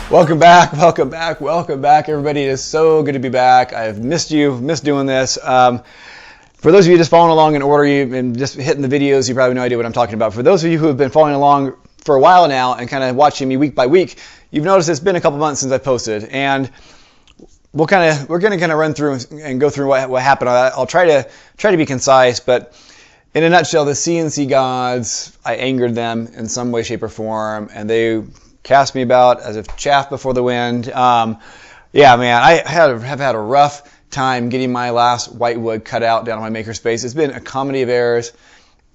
Welcome back, welcome back, welcome back, everybody. It is so good to be back. I've missed you, missed doing this. For those of you just following along in order and just hitting the videos, you probably have no idea what I'm talking about. For those of you who have been following along for a while now and kind of watching me week by week, you've noticed it's been a couple months since I posted, and we're going to kind of run through and go through what happened. I'll try to be concise, but in a nutshell, the CNC gods, I angered them in some way, shape, or form, and they cast me about as if chaff before the wind. Yeah, man, I have had a rough time getting my last Whitewood cut out down on my makerspace. It's been a comedy of errors.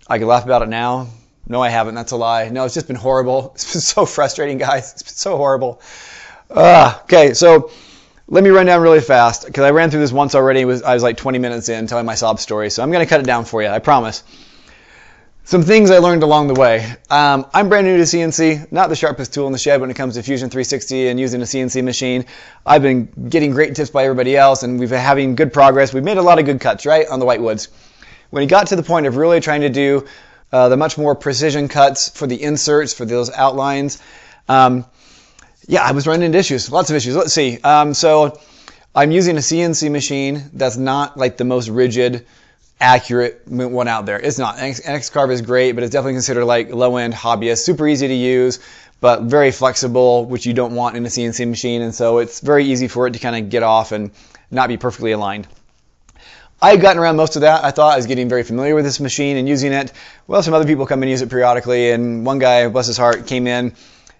I can laugh about it now. No, I haven't. That's a lie. No, it's just been horrible. It's been so frustrating, guys. It's been so horrible. Okay, so let me run down really fast because I ran through this once already. I was like 20 minutes in telling my sob story, so I'm going to cut it down for you. I promise. Some things I learned along the way. I'm brand new to CNC, not the sharpest tool in the shed when it comes to Fusion360 and using a CNC machine. I've been getting great tips by everybody else, and we've been having good progress. We've made a lot of good cuts, right, on the Whitewoods. When it got to the point of really trying to do the much more precision cuts for the inserts, for those outlines, yeah, I was running into issues, lots of issues. Let's see. So I'm using a CNC machine that's not like the most rigid, accurate one out there. It's not. X-Carve is great, but it's definitely considered like low-end hobbyist. Super easy to use, but very flexible, which you don't want in a CNC machine, and so it's very easy for it to kind of get off and not be perfectly aligned. I had gotten around most of that. I thought I was getting very familiar with this machine and using it. Well, some other people come and use it periodically, and one guy, bless his heart, came in,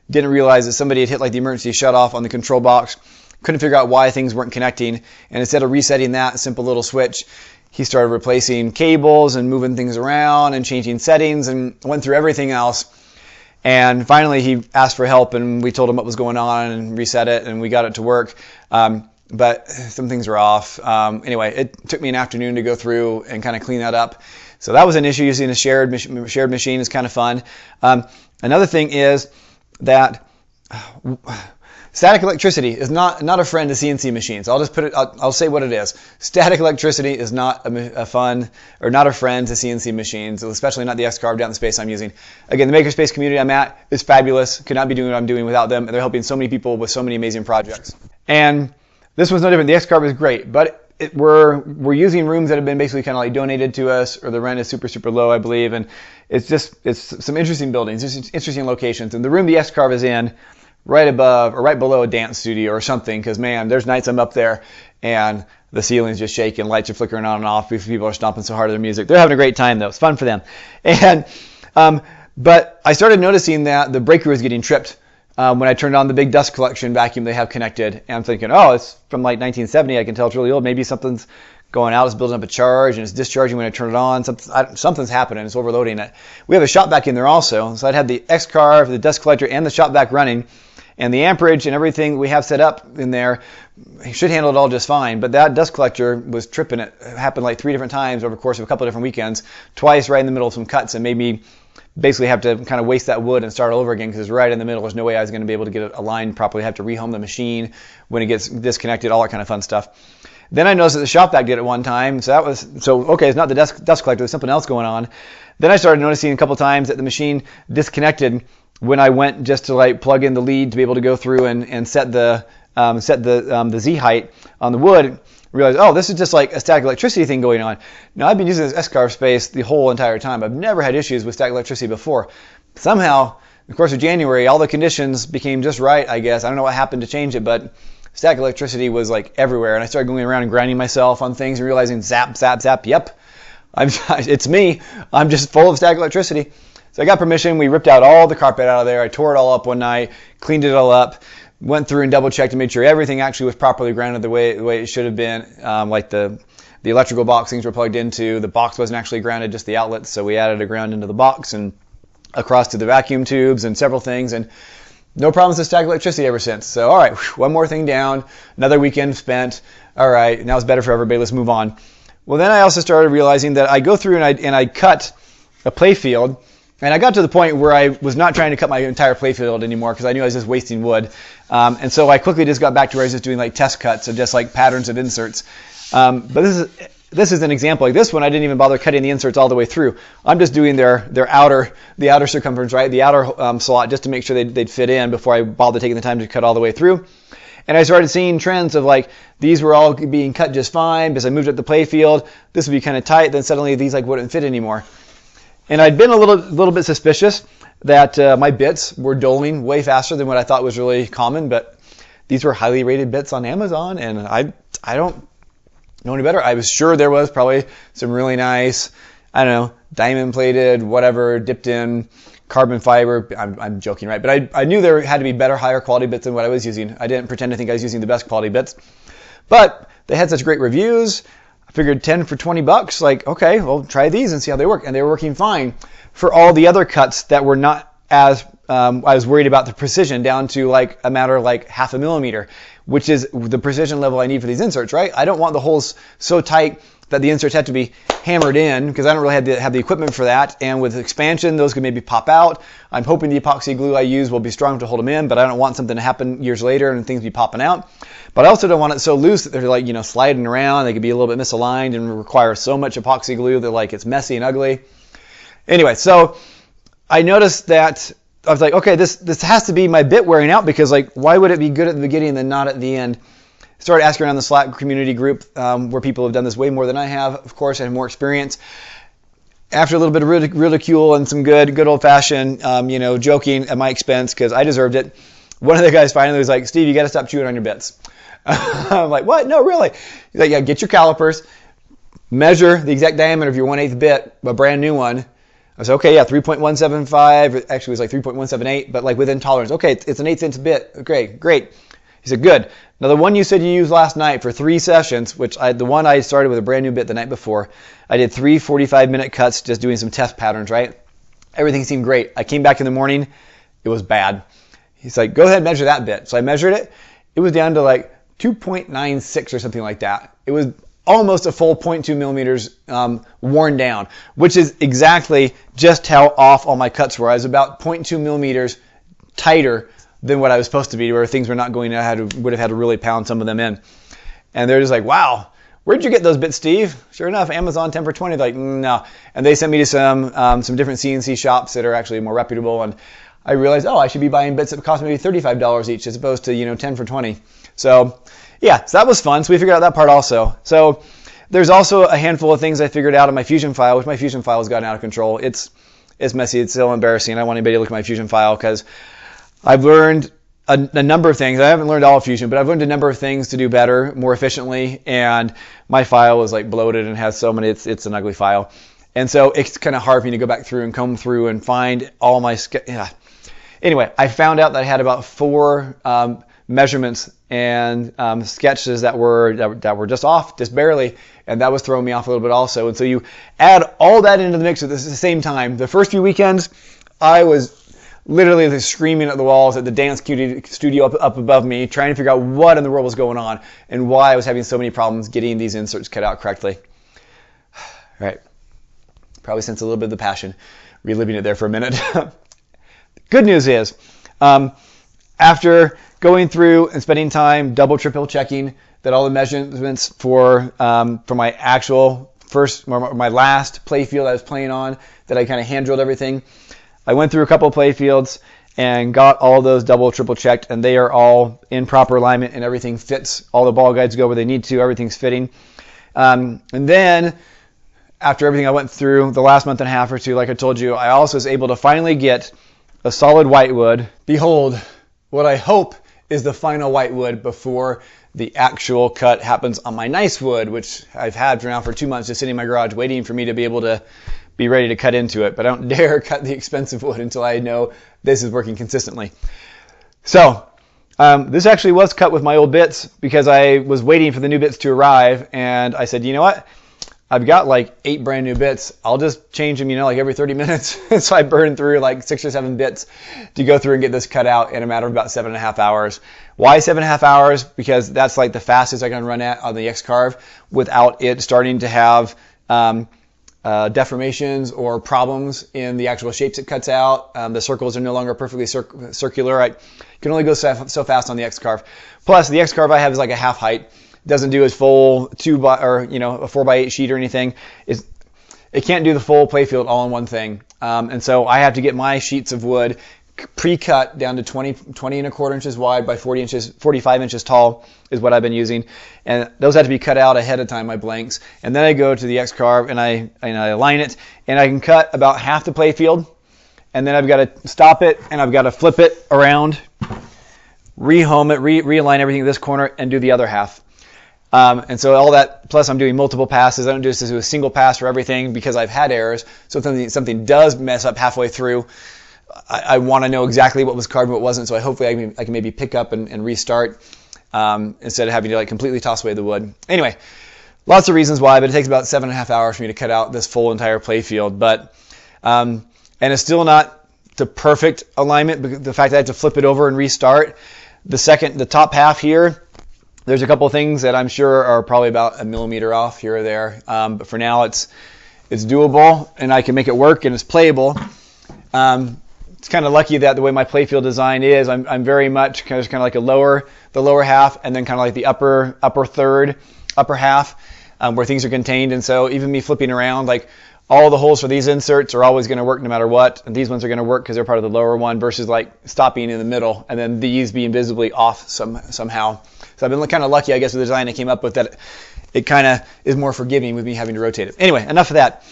didn't realize that somebody had hit like the emergency shut-off on the control box, couldn't figure out why things weren't connecting, and instead of resetting that simple little switch, he started replacing cables and moving things around and changing settings and went through everything else. And finally, he asked for help, and we told him what was going on and reset it, and we got it to work. But some things were off. Anyway, it took me an afternoon to go through and kind of clean that up. So that was an issue. Using a shared machine is kind of fun. Another thing is that static electricity is not a friend to CNC machines. I'll just put it. I'll say what it is. Static electricity is not a fun or not a friend to CNC machines, especially not the X-Carve down the space I'm using. Again, the makerspace community I'm at is fabulous. Could not be doing what I'm doing without them. They're helping so many people with so many amazing projects. And this was no different. The X-Carve is great, but we're using rooms that have been basically kind of like donated to us, or the rent is super low, I believe, and it's some interesting buildings, just interesting locations. And the room the X-Carve is in, right above or right below a dance studio or something, because man, there's nights I'm up there and the ceiling's just shaking, lights are flickering on and off because people are stomping so hard at their music. They're having a great time though. It's fun for them. And but I started noticing that the breaker was getting tripped when I turned on the big dust collection vacuum they have connected. And I'm thinking, oh, it's from like 1970. I can tell it's really old. Maybe something's going out, it's building up a charge, and it's discharging when I turn it on. Something's happening, it's overloading it. We have a shop vac in there also. So I'd had the X-Carve, the dust collector, and the shop vac running. And the amperage and everything we have set up in there should handle it all just fine. But that dust collector was tripping it. It happened like 3 different times over the course of a couple of different weekends. Twice right in the middle of some cuts, and made me basically have to kind of waste that wood and start all over again because it's right in the middle. There's no way I was going to be able to get it aligned properly. I have to rehome the machine when it gets disconnected, all that kind of fun stuff. Then I noticed that the shop vac did it one time. So okay, it's not the dust collector. There's something else going on. Then I started noticing a couple times that the machine disconnected when I went just to like plug in the lead to be able to go through and set the Z height on the wood. Realized, oh, this is just like a static electricity thing going on. Now I've been using this X-Carve space the whole entire time. I've never had issues with static electricity before. Somehow, in the course of January, all the conditions became just right, I guess. I don't know what happened to change it, but static electricity was like everywhere. And I started going around and grinding myself on things and realizing, zap, zap, zap, yep, it's me. I'm just full of static electricity. So I got permission. We ripped out all the carpet out of there. I tore it all up one night, cleaned it all up, went through and double checked to make sure everything actually was properly grounded the way it should have been. Like the electrical box things were plugged into. The box wasn't actually grounded, just the outlets. So we added a ground into the box and across to the vacuum tubes and several things. And no problems with static electricity ever since. So all right, one more thing down. Another weekend spent. All right, now it's better for everybody. Let's move on. Well, then I also started realizing that I go through and I cut a play field. And I got to the point where I was not trying to cut my entire playfield anymore because I knew I was just wasting wood. And so I quickly just got back to where I was just doing like test cuts of just like patterns of inserts. But this is this is an example. Like this one, I didn't even bother cutting the inserts all the way through. I'm just doing the outer circumference, right? The outer slot, just to make sure they'd fit in before I bothered taking the time to cut all the way through. And I started seeing trends of like, these were all being cut just fine. As I moved up the play field, this would be kind of tight. Then suddenly these like wouldn't fit anymore. And I'd been a little bit suspicious that my bits were doling way faster than what I thought was really common. But these were highly rated bits on Amazon, and I don't know any better. I was sure there was probably some really nice, I don't know, diamond plated, whatever, dipped in carbon fiber. I'm joking, right? But I knew there had to be better, higher quality bits than what I was using. I didn't pretend to think I was using the best quality bits. But they had such great reviews. I figured 10 for 20 bucks, like, okay, well, try these and see how they work. And they were working fine for all the other cuts that were not as, I was worried about the precision, down to like a matter of like 0.5 millimeter, which is the precision level I need for these inserts, right? I don't want the holes so tight that the inserts have to be hammered in, because I don't really have the equipment for that. And with expansion, those could maybe pop out. I'm hoping the epoxy glue I use will be strong to hold them in, but I don't want something to happen years later and things be popping out. But I also don't want it so loose that they're like, sliding around. They could be a little bit misaligned and require so much epoxy glue that like it's messy and ugly. Anyway, so I noticed that I was like, okay, this has to be my bit wearing out, because like, why would it be good at the beginning and then not at the end? Started asking around the Slack community group where people have done this way more than I have. Of course, I have more experience. After a little bit of ridicule and some good old-fashioned, joking at my expense, because I deserved it, one of the guys finally was like, Steve, you got to stop chewing on your bits. I'm like, what? No, really? He's like, yeah, get your calipers, measure the exact diameter of your 1/8 bit, a brand new one. I said, okay, yeah, 3.175. Actually, it was like 3.178, but like within tolerance. Okay, it's an 1/8 inch bit. Okay, great. He said, good. Now, the one you said you used last night for 3 sessions, the one I started with a brand new bit the night before, I did 3 45-minute cuts just doing some test patterns, right? Everything seemed great. I came back in the morning. It was bad. He's like, go ahead and measure that bit. So I measured it. It was down to like 2.96 or something like that. It was almost a full 0.2 millimeters worn down, which is exactly just how off all my cuts were. I was about 0.2 millimeters tighter than what I was supposed to be, where things were not going to would have had to really pound some of them in. And they're just like, wow, where'd you get those bits, Steve? Sure enough, Amazon 10 for 20. They're like, no. And they sent me to some different CNC shops that are actually more reputable. And I realized, oh, I should be buying bits that cost maybe $35 each as opposed to 10 for 20. So yeah, so that was fun. So we figured out that part also. So there's also a handful of things I figured out in my Fusion file, which my Fusion file has gotten out of control. It's messy. It's so embarrassing. I don't want anybody to look at my Fusion file, because I've learned a number of things. I haven't learned all of Fusion, but I've learned a number of things to do better, more efficiently. And my file is like bloated and has so many, it's an ugly file. And so it's kind of hard for me to go back through and comb through and find all my, Anyway, I found out that I had about 4 measurements and sketches that were just off, just barely, and that was throwing me off a little bit also. And so you add all that into the mix at the same time. The first few weekends, I was literally screaming at the walls at the dance studio up above me, trying to figure out what in the world was going on and why I was having so many problems getting these inserts cut out correctly. Right. Probably sense a little bit of the passion, reliving it there for a minute. Good news is, after going through and spending time double, triple checking that all the measurements for my actual my last play field I was playing on, that I kind of hand drilled everything, I went through a couple of play fields and got all those double, triple checked, and they are all in proper alignment and everything fits. All the ball guides go where they need to. Everything's fitting. And then after everything I went through the last month and a half or two, like I told you, I also was able to finally get a solid whitewood. Behold, what I hope is the final whitewood before the actual cut happens on my nice wood, which I've had for 2 months just sitting in my garage waiting for me to be able to be ready to cut into it. But I don't dare cut the expensive wood until I know this is working consistently. So this actually was cut with my old bits, because I was waiting for the new bits to arrive, and I said, you know what? I've got like 8 brand new bits. I'll just change them, like every 30 minutes. So I burned through like 6 or 7 bits to go through and get this cut out in a matter of about 7.5 hours. Why 7.5 hours? Because that's like the fastest I can run at on the X-Carve without it starting to have deformations or problems in the actual shapes it cuts out. The circles are no longer perfectly circular. I can only go so fast on the X-Carve. Plus, the X-Carve I have is like a half height. doesn't do its full 2x or a 4x8 sheet or anything. It can't do the full playfield all in one thing. And so I have to get my sheets of wood pre-cut down to 20 1/4 inches wide by 45 inches tall is what I've been using. And those have to be cut out ahead of time, my blanks. And then I go to the X-carve and I align it, and I can cut about half the playfield. And then I've got to stop it, and I've got to flip it around, rehome it, realign everything in this corner, and do the other half. And so all that, plus I'm doing multiple passes. I don't just do a single pass for everything because I've had errors. So if something does mess up halfway through, I want to know exactly what was carved and what wasn't. So hopefully I can maybe pick up and restart instead of having to completely toss away the wood. Anyway, lots of reasons why, but it takes about 7.5 hours for me to cut out this full entire playfield. But and it's still not the perfect alignment, because the fact that I have to flip it over and restart. The top half here, there's a couple of things that I'm sure are probably about 1 millimeter off here or there. But for now, it's doable, and I can make it work, and it's playable. It's kind of lucky that the way my playfield design is, I'm very much kind of like the lower half, and then kind of like the upper half, where things are contained. And so even me flipping around, like all the holes for these inserts are always going to work no matter what, and these ones are going to work because they're part of the lower one, versus like stopping in the middle and then these being visibly off somehow. So I've been kind of lucky, I guess, with the design I came up with, that it kind of is more forgiving with me having to rotate it. Anyway, enough of that.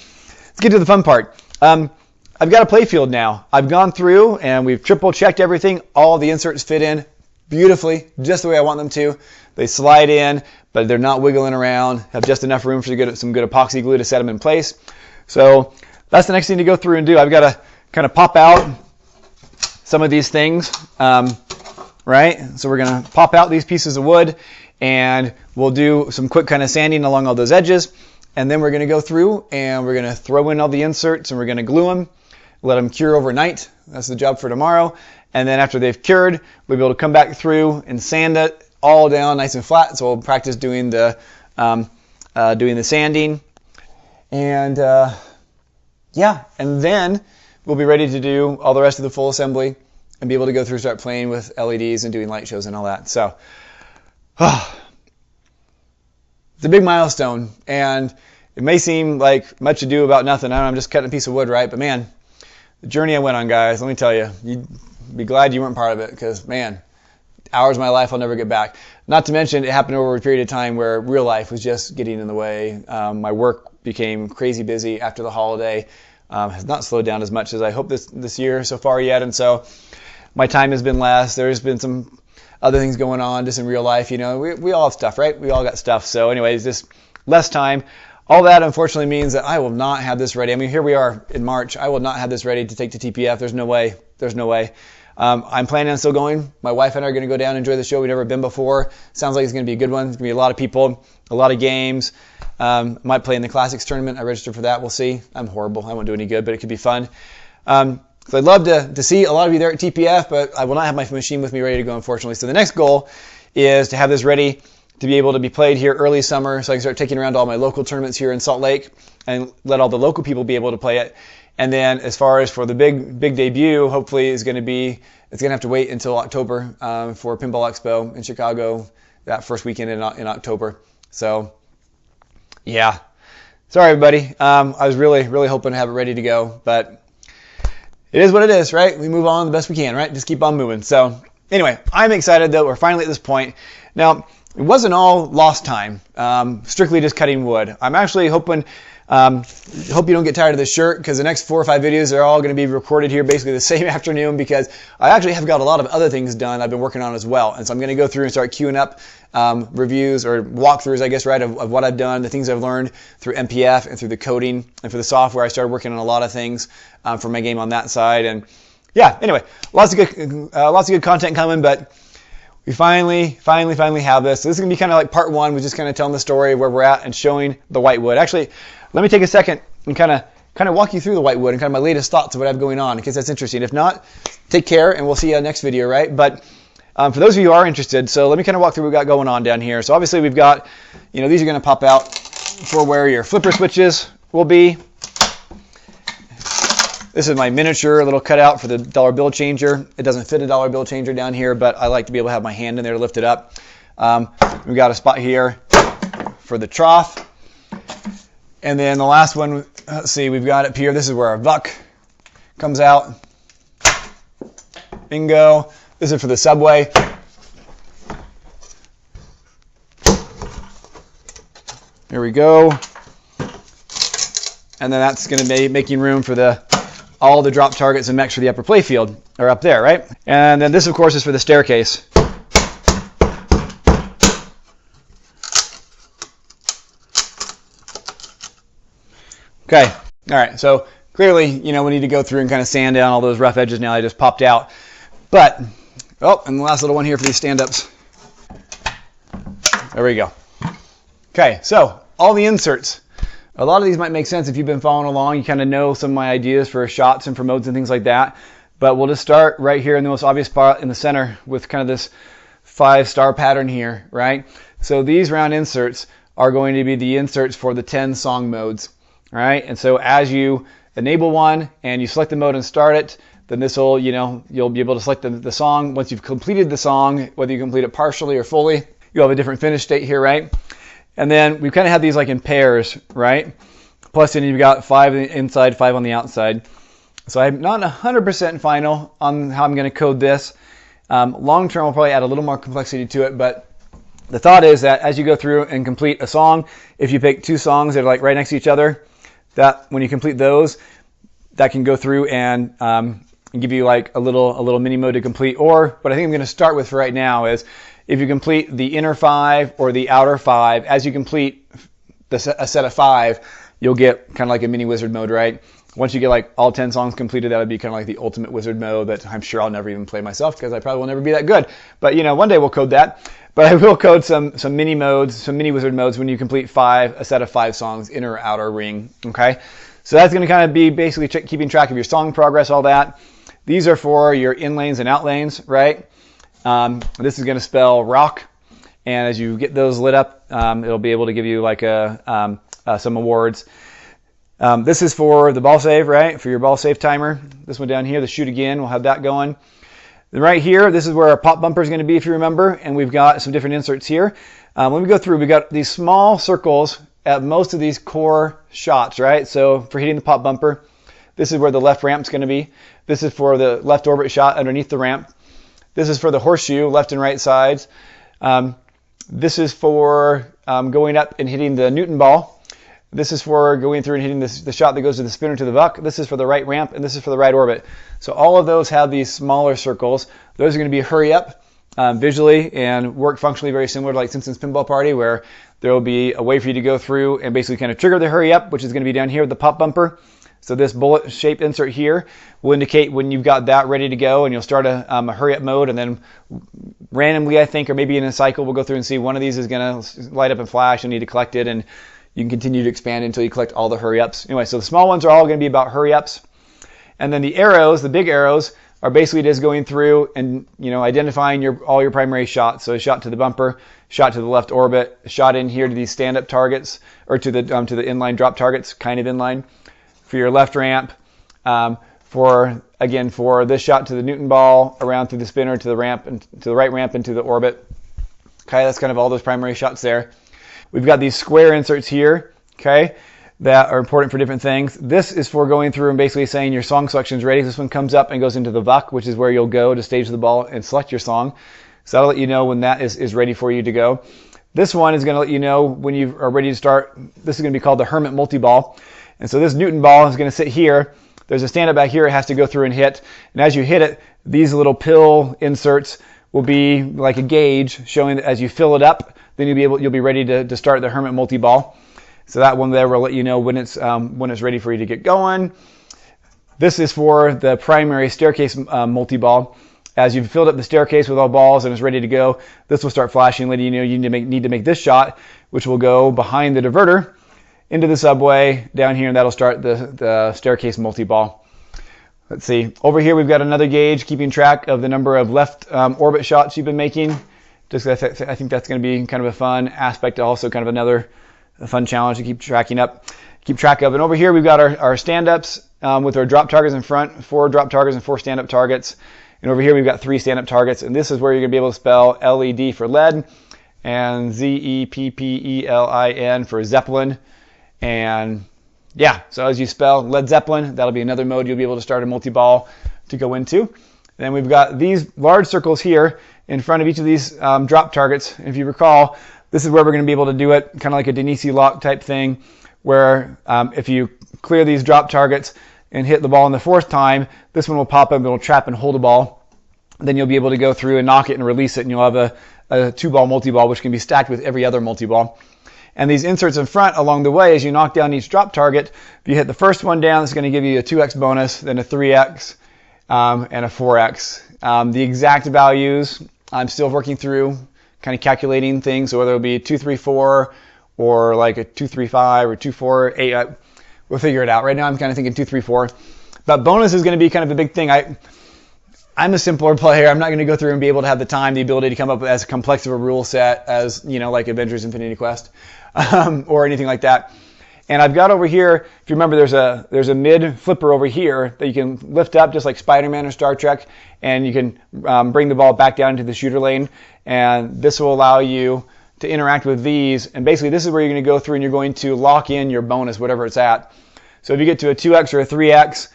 Let's get to the fun part. I've got a playfield now. I've gone through and we've triple checked everything. All the inserts fit in beautifully, just the way I want them to. They slide in, but they're not wiggling around. Have just enough room for some good epoxy glue to set them in place. So that's the next thing to go through and do. I've got to kind of pop out some of these things, right? So we're going to pop out these pieces of wood, and we'll do some quick kind of sanding along all those edges. And then we're going to go through and we're going to throw in all the inserts, and we're going to glue them, let them cure overnight. That's the job for tomorrow. And then after they've cured, we'll be able to come back through and sand it all down nice and flat. So we'll practice doing the sanding. And yeah, and then we'll be ready to do all the rest of the full assembly and be able to go through, start playing with LEDs and doing light shows and all that. So it's a big milestone, and it may seem like much ado about nothing. I'm just cutting a piece of wood, right? But man, the journey I went on, guys, let me tell you, you'd be glad you weren't part of it, because man, hours of my life I'll never get back. Not to mention, it happened over a period of time where real life was just getting in the way. My work became crazy busy after the holiday. Has not slowed down as much as I hope this year so far yet, and so my time has been less. There's been some other things going on just in real life. We all have stuff, right? We all got stuff. So anyways, just less time. All that unfortunately means that I will not have this ready. I mean, here we are in March. I will not have this ready to take to TPF. There's no way. There's no way. I'm planning on still going. My wife and I are going to go down and enjoy the show. We've never been before. Sounds like it's going to be a good one. There's going to be a lot of people, a lot of games. Might play in the Classics tournament. I registered for that. We'll see. I'm horrible. I won't do any good, but it could be fun. So I'd love to see a lot of you there at TPF, but I will not have my machine with me ready to go, unfortunately. So the next goal is to have this ready to be able to be played here early summer, so I can start taking around to all my local tournaments here in Salt Lake and let all the local people be able to play it. And then as far as for the big debut, hopefully it's going to have to wait until October for Pinball Expo in Chicago, that first weekend in October. So yeah, sorry everybody. I was really hoping to have it ready to go, but it is what it is, right? We move on the best we can, right? Just keep on moving. So anyway, I'm excited that we're finally at this point. Now, it wasn't all lost time, strictly just cutting wood. I'm actually hoping, hope you don't get tired of this shirt, because the next 4 or 5 videos are all going to be recorded here basically the same afternoon, because I actually have got a lot of other things done I've been working on as well. And so I'm going to go through and start queuing up reviews or walkthroughs, I guess, right, of what I've done, the things I've learned through MPF and through the coding and for the software. I started working on a lot of things for my game on that side. And yeah, anyway, lots of good content coming, but we finally have this. So this is going to be kind of like part 1, with just kind of telling the story of where we're at and showing the Whitewood. Actually, let me take a second and kind of walk you through the Whitewood and kind of my latest thoughts of what I have going on, in case that's interesting. If not, take care, and we'll see you next video, right? But for those of you who are interested, so let me kind of walk through what we've got going on down here. So obviously we've got, these are going to pop out for where your flipper switches will be. This is my miniature little cutout for the dollar bill changer. It doesn't fit a dollar bill changer down here, but I like to be able to have my hand in there to lift it up. We've got a spot here for the trough. And then the last one, let's see, we've got up here, this is where our vuck comes out. Bingo. This is for the subway. There we go. And then that's going to be making room for all the drop targets and mechs for the upper playfield, or up there, right? And then this, of course, is for the staircase. Okay, all right, so clearly, you know, we need to go through and kind of sand down all those rough edges now they just popped out. But, oh, and the last little one here for these stand-ups. There we go. Okay, so all the inserts. A lot of these might make sense if you've been following along. You kind of know some of my ideas for shots and for modes and things like that. But we'll just start right here in the most obvious spot in the center with kind of this 5-star pattern here, right? So these round inserts are going to be the inserts for the 10 song modes, right? And so as you enable one and you select the mode and start it, then this will, you know, you'll be able to select the song. Once you've completed the song, whether you complete it partially or fully, you'll have a different finish state here, right? And then we kind of have these like in pairs, right? Plus then you've got 5 inside, 5 on the outside. So I'm not 100% final on how I'm going to code this. Long term, I'll probably add a little more complexity to it, but the thought is that as you go through and complete a song, if you pick 2 songs that are like right next to each other, that when you complete those, that can go through and give you like a little mini mode to complete. Or what I think I'm going to start with for right now is if you complete the inner 5 or the outer 5, as you complete a set of 5, you'll get kind of like a mini wizard mode, right? Once you get like all 10 songs completed, that would be kind of like the ultimate wizard mode that I'm sure I'll never even play myself because I probably will never be that good. But you know, one day we'll code that. But I will code some mini modes, some mini wizard modes when you complete a set of 5 songs, inner or outer ring, okay? So that's going to kind of be basically keeping track of your song progress, all that. These are for your in lanes and out lanes, right? This is going to spell rock, and as you get those lit up, it'll be able to give you like some awards. This is for the ball save, right? For your ball save timer. This one down here, the shoot again, we'll have that going. Then right here, this is where our pop bumper is going to be, if you remember, and we've got some different inserts here. When we go through, we've got these small circles at most of these core shots, right? So for hitting the pop bumper, this is where the left ramp is going to be. This is for the left orbit shot underneath the ramp. This is for the horseshoe, left and right sides. This is for going up and hitting the Newton ball. This is for going through and hitting the shot that goes to the spinner to the buck. This is for the right ramp, and this is for the right orbit. So all of those have these smaller circles. Those are going to be hurry up visually and work functionally very similar to like Simpsons Pinball Party, where there will be a way for you to go through and basically kind of trigger the hurry up, which is going to be down here with the pop bumper. So this bullet shaped insert here will indicate when you've got that ready to go, and you'll start a hurry up mode, and then randomly, I think, or maybe in a cycle, we'll go through and see one of these is going to light up and flash. You'll need to collect it, and you can continue to expand until you collect all the hurry ups. Anyway, so the small ones are all going to be about hurry ups. And then the arrows, the big arrows, are basically just going through and, you know, identifying all your primary shots. So a shot to the bumper, shot to the left orbit, a shot in here to these stand-up targets, or to the inline drop targets, kind of inline. For your left ramp, for this shot to the Newton ball, around through the spinner to the ramp, and to the right ramp into the orbit. Okay, that's kind of all those primary shots there. We've got these square inserts here, okay, that are important for different things. This is for going through and basically saying your song selection is ready. This one comes up and goes into the VUC, which is where you'll go to stage the ball and select your song. So that'll let you know when that is ready for you to go. This one is going to let you know when you are ready to start. This is going to be called the Hermit multi-ball. And so this Newton ball is going to sit here. There's a stand-up back here it has to go through and hit. And as you hit it, these little pill inserts will be like a gauge showing that as you fill it up, then you'll be ready to start the Hermit multi-ball. So that one there will let you know when it's ready for you to get going. This is for the primary staircase multi-ball. As you've filled up the staircase with all balls and it's ready to go, this will start flashing, letting you know you need to make this shot, which will go behind the diverter into the subway down here, and that'll start the staircase multi-ball. Let's see. Over here we've got another gauge keeping track of the number of left orbit shots you've been making. Just I think that's going to be kind of a fun aspect, also kind of another fun challenge to keep track of. And over here we've got our stand-ups with our drop targets in front, 4 drop targets and 4 stand-up targets. And over here we've got 3 stand-up targets, and this is where you're going to be able to spell LED for lead, and Zeppelin for Zeppelin. And yeah, so as you spell Led Zeppelin, that'll be another mode you'll be able to start a multi-ball to go into. Then we've got these large circles here in front of each of these drop targets. If you recall, this is where we're going to be able to do it, kind of like a Denisi lock type thing, where if you clear these drop targets and hit the ball in the fourth time, this one will pop up and it'll trap and hold a ball. Then you'll be able to go through and knock it and release it, and you'll have a two-ball multi-ball, which can be stacked with every other multi-ball. And these inserts in front along the way, as you knock down each drop target, if you hit the first one down, it's going to give you a 2x bonus, then a 3x, and a 4x. The exact values, I'm still working through, kind of calculating things, so whether it'll be 2, 3, 4, or like a 2, 3, 5, or 2, 4, 8, we'll figure it out. Right now I'm kind of thinking 2, 3, 4. But bonus is going to be kind of a big thing. I'm a simpler player. I'm not going to go through and be able to have the time, the ability to come up with as complex of a rule set as, like Avengers Infinity Quest or anything like that. And I've got over here, if you remember, there's a mid flipper over here that you can lift up just like Spider-Man or Star Trek, and you can bring the ball back down into the shooter lane. And this will allow you to interact with these. And basically, this is where you're going to go through and you're going to lock in your bonus, whatever it's at. So if you get to a 2x or a 3x,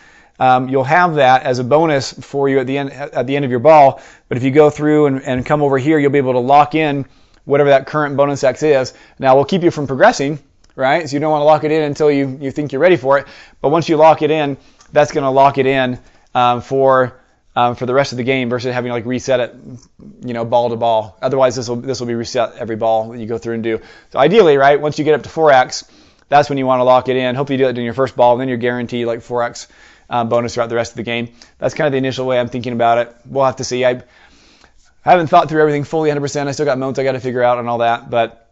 you'll have that as a bonus for you at the end of your ball. But if you go through and come over here, you'll be able to lock in whatever that current bonus X is. Now, we'll keep you from progressing, right? So you don't want to lock it in until you think you're ready for it. But once you lock it in, that's going to lock it in for the rest of the game versus having to like reset it, ball to ball. Otherwise, this will be reset every ball that you go through and do. So ideally, right, once you get up to 4x, that's when you want to lock it in. Hopefully you do it in your first ball, and then you're guaranteed like 4x bonus throughout the rest of the game. That's kind of the initial way I'm thinking about it. We'll have to see. I haven't thought through everything fully 100%. I still got modes I got to figure out and all that. But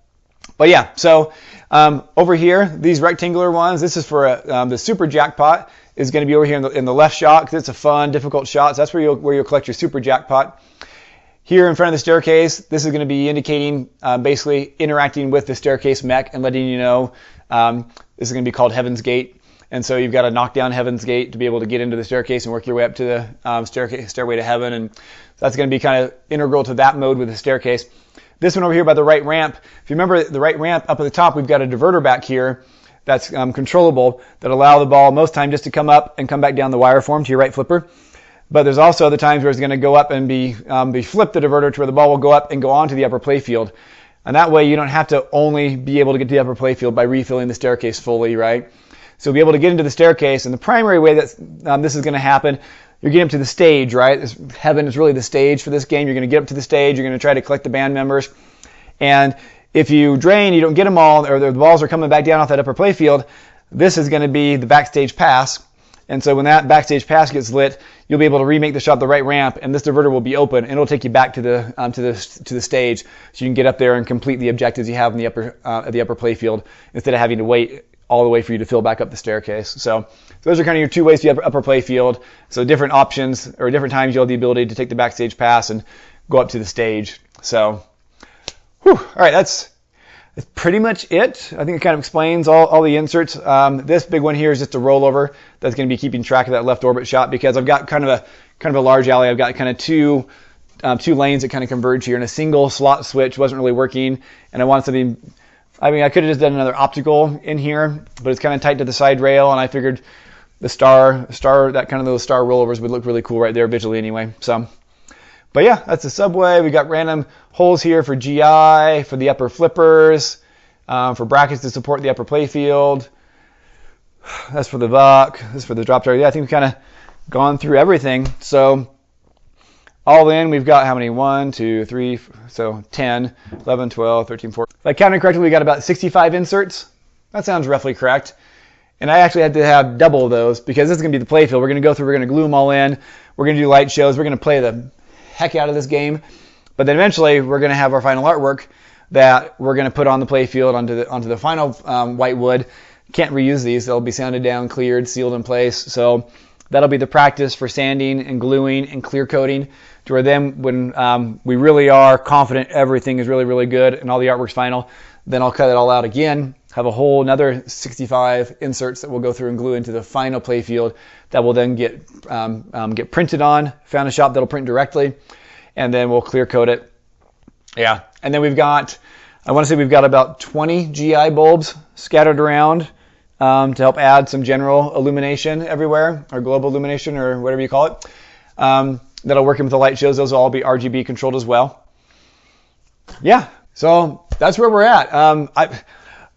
yeah, so over here, these rectangular ones, this is for the super jackpot is going to be over here in the left shot because it's a fun, difficult shot. So that's where you'll collect your super jackpot. Here in front of the staircase, this is going to be indicating basically interacting with the staircase mech and letting you know this is going to be called Heaven's Gate. And so you've got to knock down Heaven's Gate to be able to get into the staircase and work your way up to the stairway to heaven. And that's going to be kind of integral to that mode with the staircase. This one over here by the right ramp, if you remember the right ramp up at the top, we've got a diverter back here that's controllable that allow the ball most time just to come up and come back down the wire form to your right flipper. But there's also other times where it's going to go up and be flipped the diverter to where the ball will go up and go onto the upper play field. And that way you don't have to only be able to get to the upper play field by refilling the staircase fully, right? So you'll be able to get into the staircase, and the primary way that this is going to happen, you're getting up to the stage, right? Heaven is really the stage for this game. You're going to get up to the stage. You're going to try to collect the band members. And if you drain, you don't get them all, or the balls are coming back down off that upper play field, this is going to be the backstage pass. And so when that backstage pass gets lit, you'll be able to remake the shot the right ramp, and this diverter will be open, and it'll take you back to the stage, so you can get up there and complete the objectives you have in the upper play field instead of having to wait all the way for you to fill back up the staircase. So those are kind of your two ways to the upper play field. So different options, or different times you'll have the ability to take the backstage pass and go up to the stage. So, all right, that's pretty much it. I think it kind of explains all the inserts. This big one here is just a rollover that's going to be keeping track of that left orbit shot, because I've got kind of a large alley. I've got kind of two lanes that kind of converge here, and a single slot switch wasn't really working, and I wanted something. I mean, I could have just done another optical in here, but it's kind of tight to the side rail, and I figured the star, that kind of those star rollovers would look really cool right there visually anyway. So, but yeah, that's the subway. We got random holes here for GI, for the upper flippers, for brackets to support the upper play field. That's for the buck. This is for the drop target. Yeah, I think we've kind of gone through everything. So all in, we've got how many? 1, 2, 3, so 10, 11, 12, 13, 14. If I counted correctly, we got about 65 inserts. That sounds roughly correct. And I actually had to have double of those because this is going to be the play field. We're going to go through, we're going to glue them all in. We're going to do light shows. We're going to play the heck out of this game. But then eventually, we're going to have our final artwork that we're going to put on the play field onto the final Whitewood. Can't reuse these. They'll be sanded down, cleared, sealed in place. So that'll be the practice for sanding and gluing and clear coating, to where then when we really are confident everything is really, really good and all the artwork's final, then I'll cut it all out again, have a whole another 65 inserts that we'll go through and glue into the final play field that will then get printed on, found a shop that'll print directly, and then we'll clear coat it Yeah, and then we've got, I want to say we've got about 20 GI bulbs scattered around to help add some general illumination everywhere, or global illumination, or whatever you call it. That'll work in with the light shows. Those will all be RGB controlled as well. Yeah, so that's where we're at.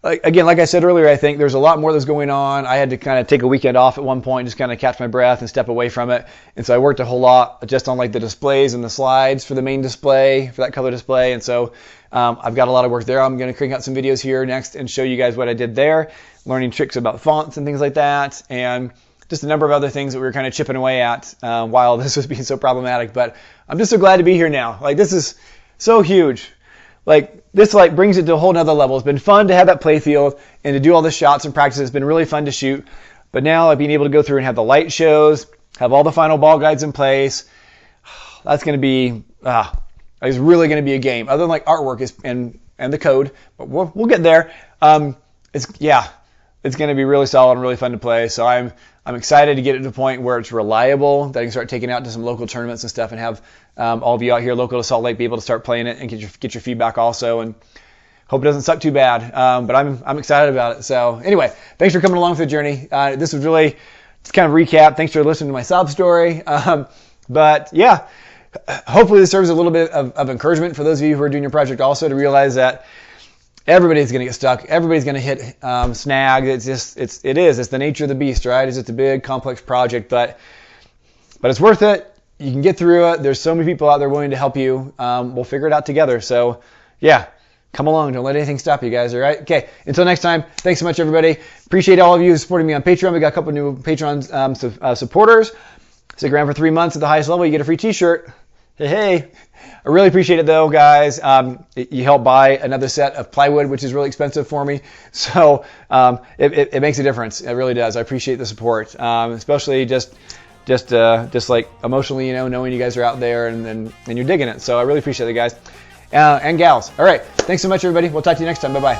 Again, like I said earlier, I think there's a lot more that's going on. I had to kind of take a weekend off at one point, just kind of catch my breath and step away from it. And so I worked a whole lot just on like the displays and the slides for the main display, for that color display. And so I've got a lot of work there. I'm going to crank out some videos here next and show you guys what I did there, learning tricks about fonts and things like that, and just a number of other things that we were kind of chipping away at while this was being so problematic. But I'm just so glad to be here now. Like, this is so huge. Like, this like brings it to a whole nother level. It's been fun to have that play field and to do all the shots and practice. It's been really fun to shoot. But now like being able to go through and have the light shows, have all the final ball guides in place, that's going to be, it's really going to be a game. Other than like artwork and the code, but we'll get there. It's going to be really solid and really fun to play. So I'm excited to get it to the point where it's reliable, that I can start taking it out to some local tournaments and stuff, and have all of you out here local to Salt Lake be able to start playing it and get your feedback also, and hope it doesn't suck too bad. But I'm excited about it. So anyway, thanks for coming along for the journey. This was really just kind of recap. Thanks for listening to my sob story. But yeah, hopefully this serves a little bit of encouragement for those of you who are doing your project also, to realize that everybody's going to get stuck. Everybody's going to hit snag. It's the nature of the beast, right? It's a big, complex project, but it's worth it. You can get through it. There's so many people out there willing to help you. We'll figure it out together. So yeah, come along. Don't let anything stop you guys. All right. Okay. Until next time. Thanks so much, everybody. Appreciate all of you supporting me on Patreon. We got a couple new Patreon supporters. Stick around for 3 months at the highest level. You get a free T-shirt. Hey. I really appreciate it though, guys. You help buy another set of plywood, which is really expensive for me. So it makes a difference. It really does. I appreciate the support, especially just like emotionally, knowing you guys are out there and you're digging it. So I really appreciate it, guys and gals. All right. Thanks so much, everybody. We'll talk to you next time. Bye-bye.